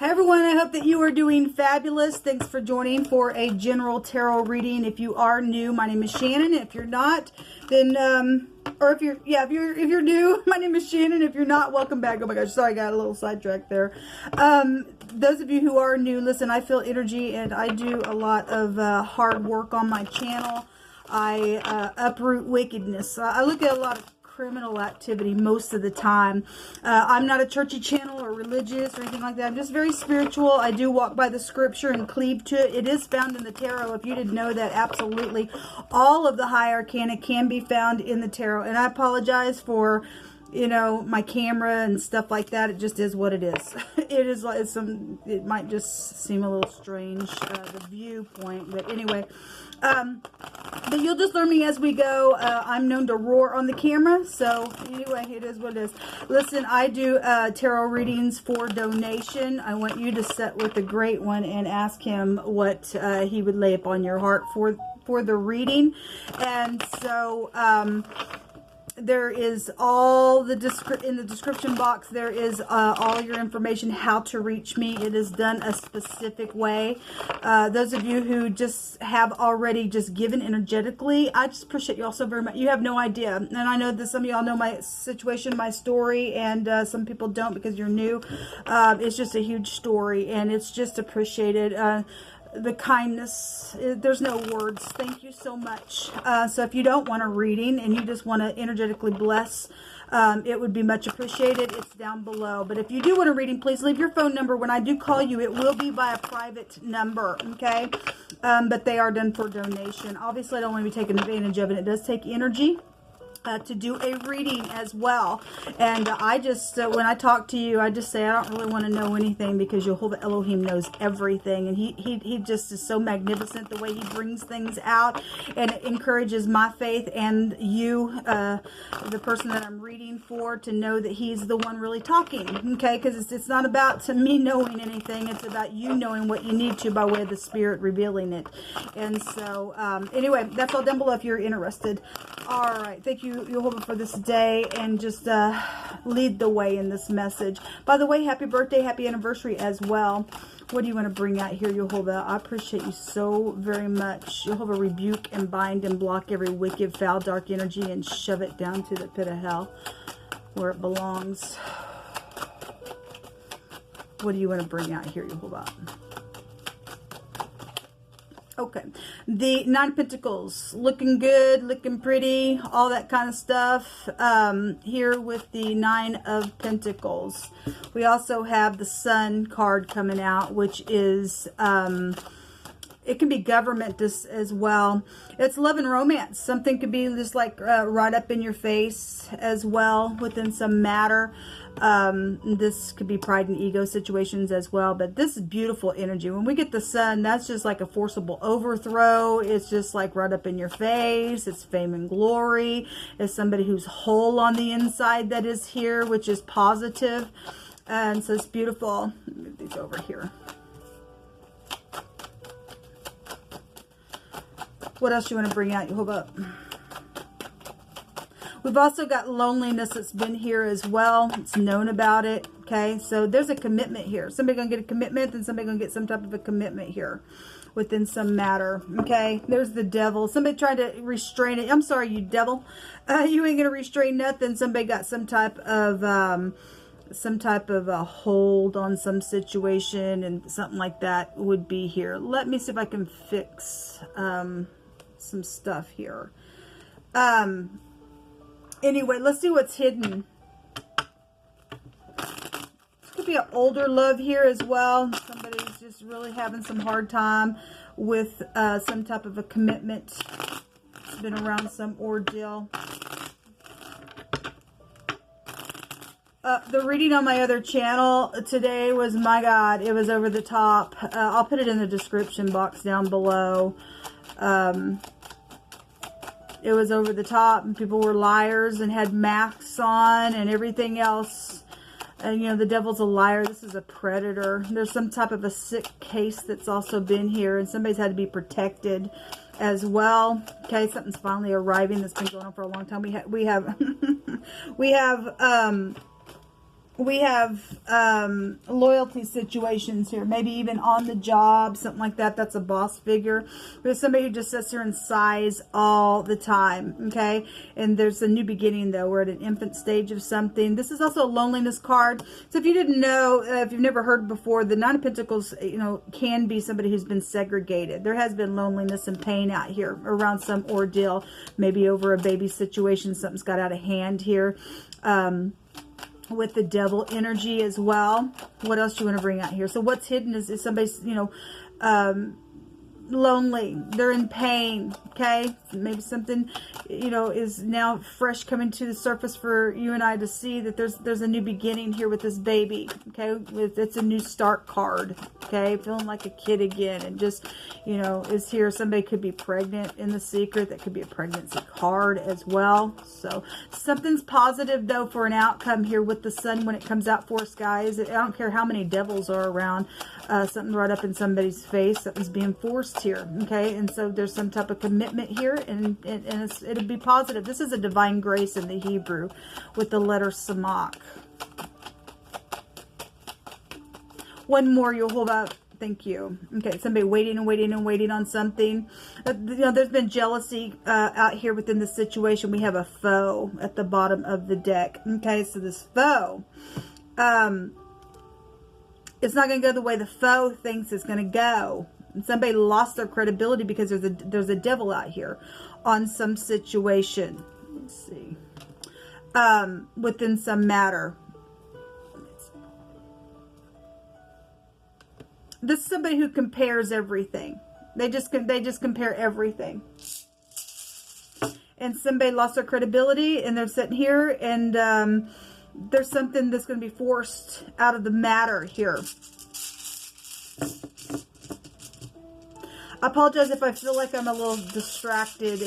Hi everyone, I hope that you are doing fabulous. Thanks for joining for a general tarot reading. If you are new, my name is Shannon. If you're not, then or if you're new, my name is Shannon. If you're not, welcome back. Oh my gosh, sorry, I got a little sidetracked there. Those of you who are new, listen, I feel energy and I do a lot of hard work on my channel. I uproot wickedness. I look at a lot of criminal activity most of the time. I'm not a churchy channel or religious or anything like that. I'm just very spiritual. I do walk by the scripture and cleave to it. It is found in the tarot. If you didn't know that, absolutely. All of the high arcana can be found in the tarot. And I apologize for, you know, my camera and stuff like that. It just is what it is. It is like it might just seem a little strange, the viewpoint. But anyway, but you'll just learn me as we go. I'm known to roar on the camera, so anyway, it is what it is. Listen, I do tarot readings for donation. I want you to sit with the great one and ask him what he would lay upon your heart for the reading. And so there is all in the description box. There is all your information, how to reach me. It is done a specific way. Those of you who just have already just given energetically, I just appreciate you all so very much. You have no idea, and I know that some of y'all know my situation, my story, and some people don't because you're new. It's just a huge story, and it's just appreciated. The kindness, there's no words. Thank you so much. So if you don't want a reading and you just want to energetically bless, it would be much appreciated. It's down below. But if you do want a reading, please leave your phone number. When I do call you, it will be by a private number, okay? But they are done for donation. Obviously, I don't want to be taking advantage of it. It does take energy to do a reading as well. And I just, when I talk to you, I just say, I don't really want to know anything because Jehovah Elohim knows everything. And he just is so magnificent the way he brings things out, and it encourages my faith and you, the person that I'm reading for, to know that he's the one really talking, okay? Because it's not about me knowing anything. It's about you knowing what you need to by way of the Spirit revealing it. And so, anyway, that's all down below if you're interested. All right, thank you, Jehovah, for this day, and just lead the way in this message. By the way, happy birthday, happy anniversary as well. What do you want to bring out here, Jehovah? I appreciate you so very much. Jehovah, rebuke and bind and block every wicked, foul, dark energy and shove it down to the pit of hell where it belongs. What do you want to bring out here, Jehovah? Okay, the Nine of Pentacles, looking good, looking pretty, all that kind of stuff. Here with the Nine of Pentacles, we also have the Sun card coming out, which is, it can be government as well. It's love and romance. Something could be just like right up in your face as well within some matter. This could be pride and ego situations as well, but this is beautiful energy. When we get the Sun, that's just like a forcible overthrow. It's just like right up in your face. It's fame and glory. It's somebody who's whole on the inside that is here, which is positive. And so it's beautiful. Let me move these over here. What else do you want to bring out? You hold up. We've also got loneliness that's been here as well. It's known about it. Okay, so there's a commitment here. Somebody gonna get a commitment, and somebody gonna get some type of a commitment here within some matter. Okay, there's the devil. Somebody tried to restrain it. I'm sorry, you devil. You ain't gonna restrain nothing. Somebody got some type of a hold on some situation, and something like that would be here. Let me see if I can fix some stuff here. Anyway, let's see what's hidden. This could be an older love here as well. Somebody's just really having some hard time with some type of a commitment. It's been around some ordeal. The reading on my other channel today was, my God, it was over the top. I'll put it in the description box down below. It was over the top, and people were liars and had masks on and everything else. And, you know, the devil's a liar. This is a predator. There's some type of a sick case that's also been here, and somebody's had to be protected as well. Okay, something's finally arriving that's been going on for a long time. We have We have loyalty situations here, maybe even on the job, something like that. That's a boss figure. There's somebody who just sits here and sighs all the time, okay? And there's a new beginning, though. We're at an infant stage of something. This is also a loneliness card. So if you didn't know, if you've never heard before, the Nine of Pentacles, you know, can be somebody who's been segregated. There has been loneliness and pain out here around some ordeal, maybe over a baby situation. Something's got out of hand here. With the devil energy as well. What else do you want to bring out here? So what's hidden is somebody's, you know, lonely. They're in pain, okay? Maybe something, you know, is now fresh coming to the surface for you and I to see that there's a new beginning here with this baby, okay? It's a new start card, okay? Feeling like a kid again, and just, you know, is here. Somebody could be pregnant in the secret. That could be a pregnancy card as well. So something's positive, though, for an outcome here with the sun when it comes out for us, guys. I don't care how many devils are around. Something right up in somebody's face. Something's being forced here, okay? And so there's some type of commitment here, and it'll be positive. This is a divine grace in the Hebrew with the letter Samach. One more you'll hold up. Thank you. Okay, somebody waiting and waiting and waiting on something. You know, there's been jealousy out here within the situation. We have a foe at the bottom of the deck. Okay, so this foe, it's not going to go the way the foe thinks it's going to go. And somebody lost their credibility because there's a devil out here on some situation. Let's see. Within some matter. This is somebody who compares everything. They just compare everything. And somebody lost their credibility, and they're sitting here, and there's something that's going to be forced out of the matter here. I apologize if I feel like I'm a little distracted.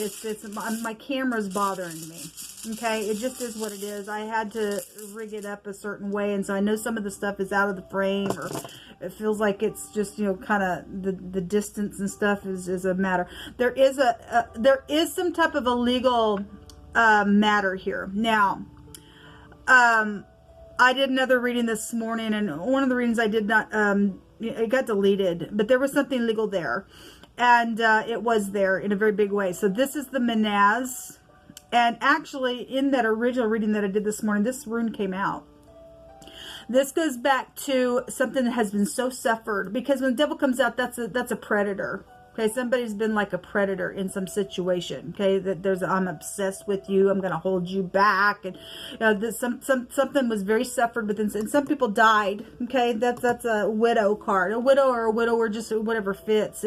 My camera's bothering me. Okay, it just is what it is. I had to rig it up a certain way, and so I know some of the stuff is out of the frame, or it feels like it's just, you know, kind of the distance and stuff is a matter. There is some type of a legal matter here. Now, I did another reading this morning, and one of the readings I did not, it got deleted, but there was something legal there, and it was there in a very big way. So this is the Menaz. And actually, in that original reading that I did this morning, this rune came out. This goes back to something that has been so suffered. Because when the devil comes out, that's a predator. Okay, somebody's been like a predator in some situation. Okay, that I'm obsessed with you. I'm going to hold you back, and something was very suffered within, and some people died. Okay, that's a widow card, a widow or a widower, just whatever fits.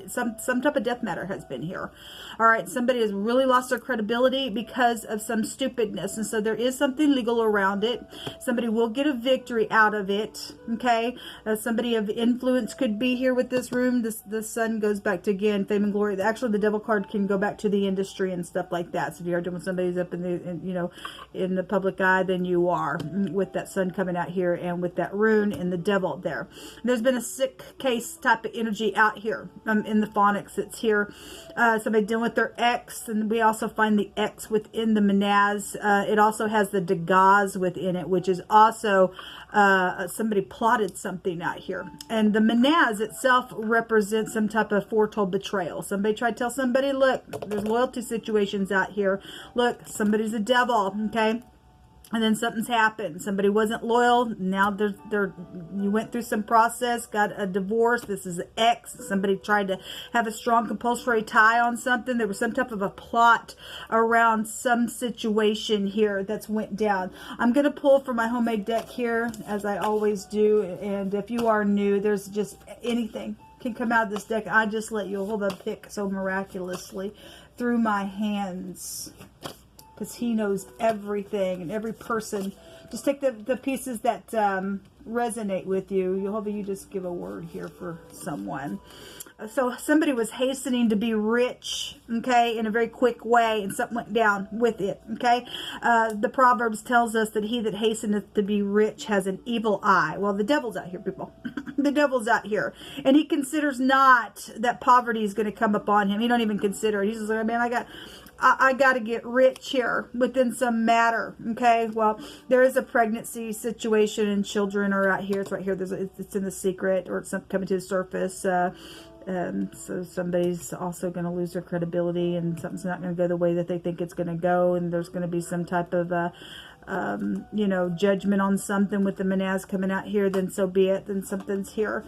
Some type of death matter has been here. All right, somebody has really lost their credibility because of some stupidness, and so there is something legal around it. Somebody will get a victory out of it. Okay, somebody of influence could be here with this room. The sun goes back to, again, fame and glory. Actually, the devil card can go back to the industry and stuff like that. So if you're doing somebody's up in the public eye, then you are, with that sun coming out here and with that rune and the devil there. There's been a sick case type of energy out here in the phonics. It's here. Somebody dealing with their ex, and we also find the X within the Menaz. It also has the Dagaz within it, which is also somebody plotted something out here. And the Menaz itself represents some type of foretold betrayal. Somebody tried to tell somebody, look, there's loyalty situations out here. Look, somebody's a devil, okay? And then something's happened. Somebody wasn't loyal. Now you went through some process, got a divorce. This is an ex. Somebody tried to have a strong compulsory tie on something. There was some type of a plot around some situation here that's went down. I'm going to pull from my homemade deck here, as I always do. And if you are new, there's just anything can come out of this deck. I just let you hold a pick so miraculously through my hands, because he knows everything and every person. Just take the pieces that resonate with you. You just give a word here for someone. So somebody was hastening to be rich, okay, in a very quick way, and something went down with it, okay? The Proverbs tells us that he that hasteneth to be rich has an evil eye. Well, the devil's out here, people. The devil's out here. And he considers not that poverty is going to come upon him. He don't even consider it. He's just like, man, I got to get rich here within some matter. Okay, well, there is a pregnancy situation and children are out here. It's right here. It's in the secret, or it's coming to the surface. So somebody's also going to lose their credibility, and something's not going to go the way that they think it's going to go, and there's going to be some type of you know, judgment on something with the Manaz coming out here. Then so be it. Then something's here.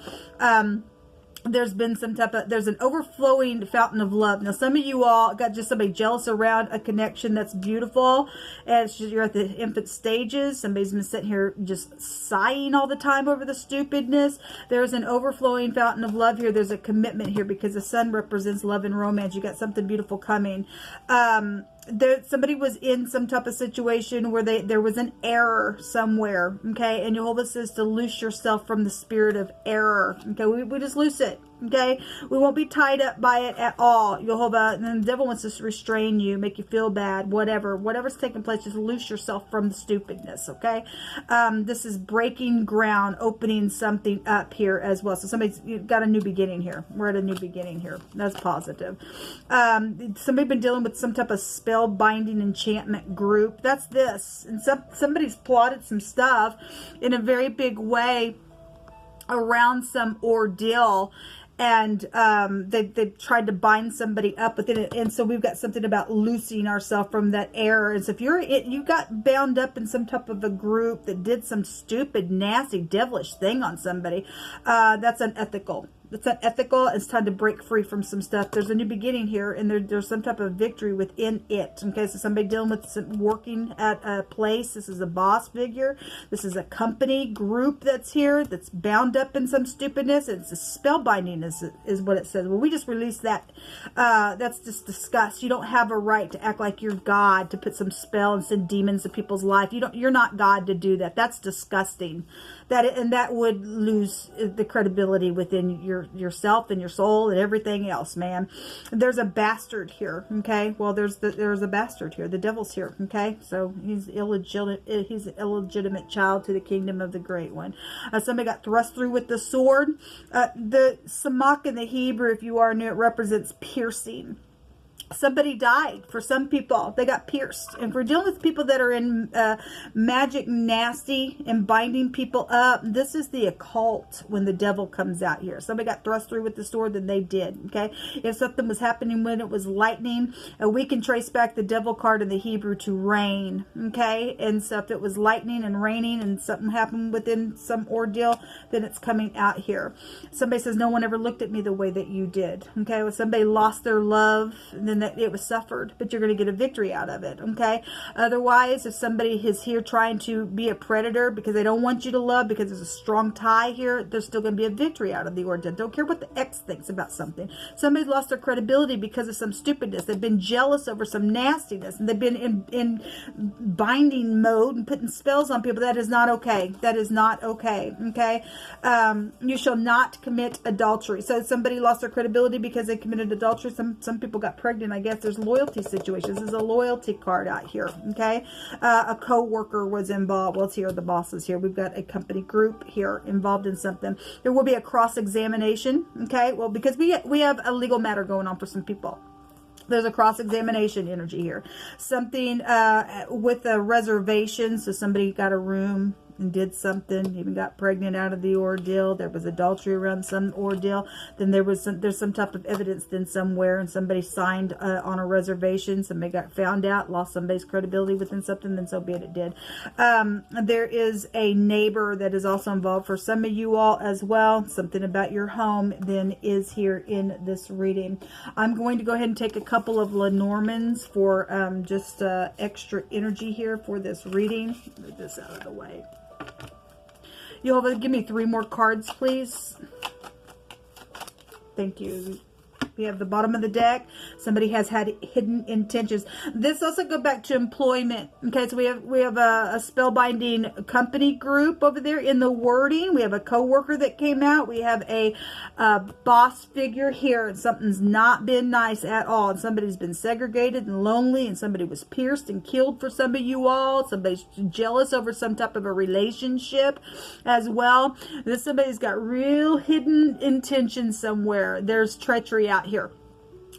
There's been some type of, there's an overflowing fountain of love. Now, some of you all got just somebody jealous around a connection that's beautiful, and it's just, you're at the infant stages. Somebody's been sitting here just sighing all the time over the stupidness. There's an overflowing fountain of love here. There's a commitment here because the sun represents love and romance. You got something beautiful coming. Somebody was in some type of situation where there was an error somewhere, okay? And Jehovah says to loose yourself from the spirit of error, okay? We just loose it, okay? We won't be tied up by it at all, Jehovah. And then the devil wants to restrain you, make you feel bad, whatever's taking place, just loose yourself from the stupidness, okay? This is breaking ground, opening something up here as well. So somebody's got a new beginning here. We're at a new beginning here. That's positive. Somebody been dealing with some type of spell binding enchantment group. That's this. And somebody's plotted some stuff in a very big way around some ordeal, and they've tried to bind somebody up within it. And so we've got something about loosing ourselves from that error. And so if you got bound up in some type of a group that did some stupid, nasty, devilish thing on somebody, that's unethical. It's unethical. It's time to break free from some stuff. There's a new beginning here, and there's some type of victory within it. Okay, so somebody dealing with working at a place. This is a boss figure. This is a company group that's here that's bound up in some stupidness. It's a spell binding is what it says. Well, we just released that. That's just disgust. You don't have a right to act like you're God, to put some spell and send demons to people's life. You're not God to do that. That's disgusting. That would lose the credibility within yourself and your soul and everything else, man. There's a bastard here, okay? Well, there's a bastard here. The devil's here, okay? So he's illegitimate. He's an illegitimate child to the kingdom of the great one. Somebody got thrust through with the sword. The samach in the Hebrew, if you are new, it represents piercing. Somebody died. For some people, they got pierced. And for dealing with people that are in magic, nasty, and binding people up, this is the occult when the devil comes out here. Somebody got thrust through with the sword, then they did, okay? If something was happening when it was lightning, we can trace back the devil card in the Hebrew to rain, okay? And so if it was lightning and raining and something happened within some ordeal, then it's coming out here. Somebody says, no one ever looked at me the way that you did, okay? Well, somebody lost their love, and then that it was suffered, but you're going to get a victory out of it, okay? Otherwise, if somebody is here trying to be a predator because they don't want you to love, because there's a strong tie here, there's still going to be a victory out of the ordeal. Don't care what the ex thinks about something. Somebody's lost their credibility because of some stupidness. They've been jealous over some nastiness, and they've been in binding mode and putting spells on people. That is not okay. That is not okay, okay? You shall not commit adultery. So somebody lost their credibility because they committed adultery. Some people got pregnant. I guess there's loyalty situations. This is a loyalty card out here, okay? A co-worker was involved. Well, it's here, the boss is here. We've got a company group here involved in something. There will be a cross-examination, okay? Well, because we have a legal matter going on for some people. There's a cross-examination energy here. Something with a reservation. So somebody got a room and did something, even got pregnant out of the ordeal. There was adultery around some ordeal. Then there's some type of evidence then somewhere, and somebody signed on a reservation. Somebody got found out, lost somebody's credibility within something, then so be it, it did. There is a neighbor that is also involved for some of you all as well. Something about your home then is here in this reading. I'm going to go ahead and take a couple of Lenormands for just extra energy here for this reading. Move this out of the way. Jehovah, give me 3 more cards, please. Thank you. We have the bottom of the deck. Somebody has had hidden intentions. This also goes back to employment. Okay, so we have a spellbinding company group over there in the wording. We have a co-worker that came out. We have a boss figure here, and something's not been nice at all. And somebody's been segregated and lonely, and somebody was pierced and killed for some of you all. Somebody's jealous over some type of a relationship as well. Somebody's got real hidden intentions somewhere. There's treachery out here.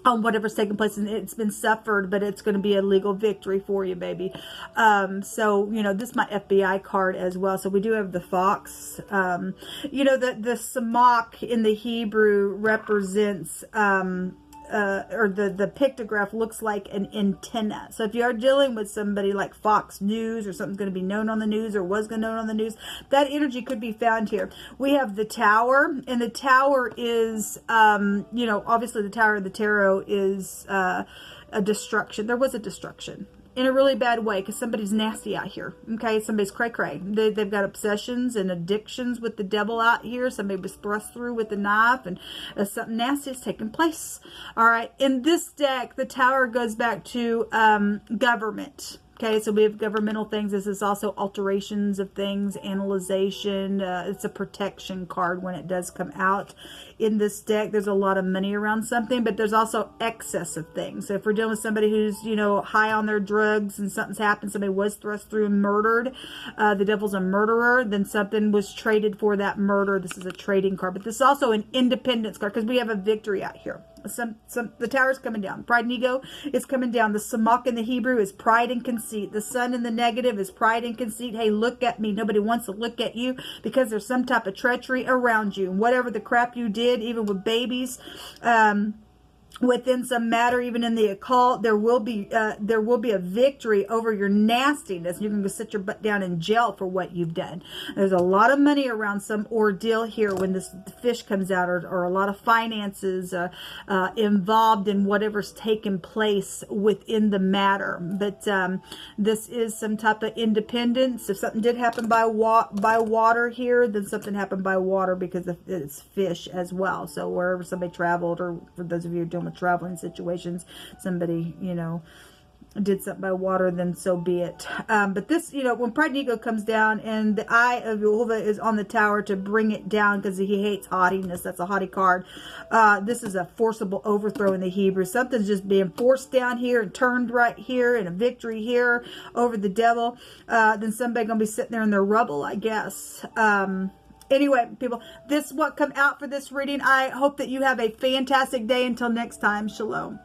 on whatever's taking place, and it's been suffered, but it's going to be a legal victory for you, baby. So, you know, this is my FBI card as well. So we do have the fox. You know, the samach in the Hebrew represents, or the pictograph looks like an antenna. So if you are dealing with somebody like Fox News, or something's going to be known on the news, or was going to be known on the news, that energy could be found here. We have the tower, and the tower is, you know, obviously the tower of the tarot is a destruction. There was a destruction. In a really bad way, because somebody's nasty out here. Okay, somebody's cray-cray. They've got obsessions and addictions with the devil out here. Somebody was thrust through with a knife, and something nasty is taking place. All right, in this deck, the tower goes back to government. Okay, so we have governmental things. This is also alterations of things, analyzation. It's a protection card when it does come out. In this deck, there's a lot of money around something, but there's also excess of things. So if we're dealing with somebody who's, you know, high on their drugs and something's happened, somebody was thrust through and murdered, the devil's a murderer, then something was traded for that murder. This is a trading card, but this is also an independence card because we have a victory out here. The tower's coming down. Pride and ego is coming down. The samach in the Hebrew is pride and conceit. The sun in the negative is pride and conceit. Hey, look at me. Nobody wants to look at you because there's some type of treachery around you. And whatever the crap you did, even with babies, within some matter, even in the occult, there will be a victory over your nastiness. You're going to sit your butt down in jail for what you've done. There's a lot of money around some ordeal here when this fish comes out, or a lot of finances involved in whatever's taken place within the matter. But this is some type of independence. If something did happen by water here, then something happened by water because it's fish as well. So wherever somebody traveled, or for those of you who are dealing with traveling situations, somebody, you know, did something by water, then so be it. But this, you know, when pride and ego comes down and the eye of Jehovah is on the tower to bring it down because he hates haughtiness, that's a haughty card. This is a forcible overthrow in the Hebrew. Something's just being forced down here and turned right here, and a victory here over the devil. Then somebody gonna be sitting there in their rubble, I guess. Anyway, people, this is what come out for this reading. I hope that you have a fantastic day. Until next time, shalom.